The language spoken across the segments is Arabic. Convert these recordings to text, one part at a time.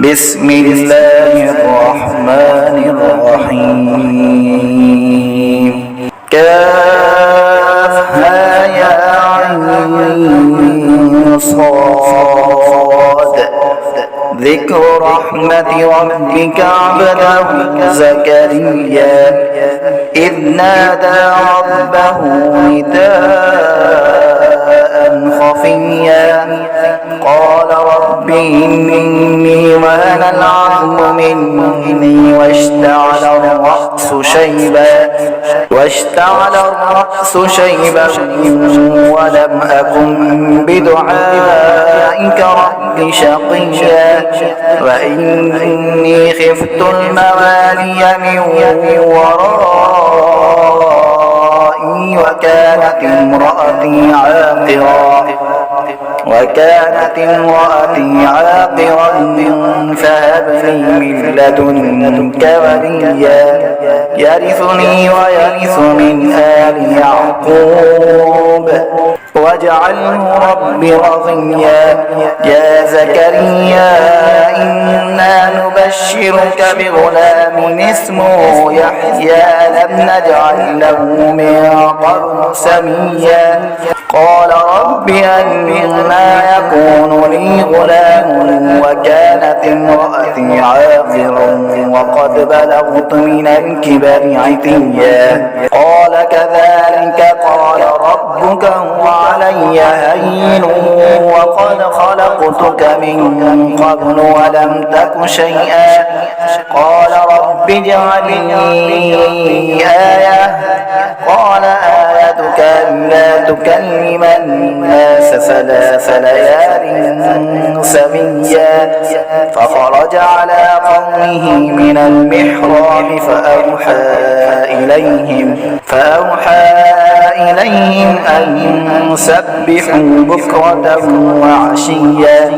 بسم الله الرحمن الرحيم كافها يا عين صاد ذكر رحمة ربك عبده زكريا إذ نادى ربه نداء خفيا قال رب إني وهن العظم مني واشتعل الرأس شيبا ولم أكن بدعائك رب شقيا وإني خفت الموالي من ورائي وكانت امرأتي عاقرا فهب لي من لدنك وليا يرثني ويرث من آل يعقوب واجعله رب رضيا يا زكريا إنا نبشرك بغلام اسمه يحيى لم نجعل له من قبل سميا قال رب أنا يكون لي غلام وكانت امرأتي عاقرا وقد بلغت من الكبر عتيا قال كذلك قال ربك هو علي هين وقد خلقتك من قبل ولم تك شيئا قال رب اجعل لي آية قال آيتك ألا تكلم الناس 3 ليال سويا فخرج على قومه من المحراب فأوحى إليهم أن سبحوا بكرة وعشيا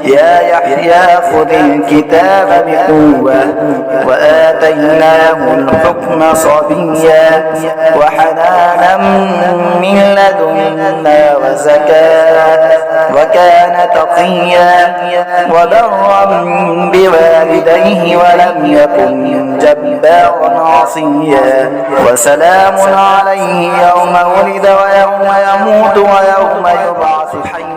يا يحيى خذ الكتاب بقوة وآتيناه الحكم صبيا وحنانا من لدنا وزكاة وكان تقيا وبرا بوالديه ولم يكن جبارا عصيا وسلام عليه يوم ولد ويوم يموت ويوم يبعث حيا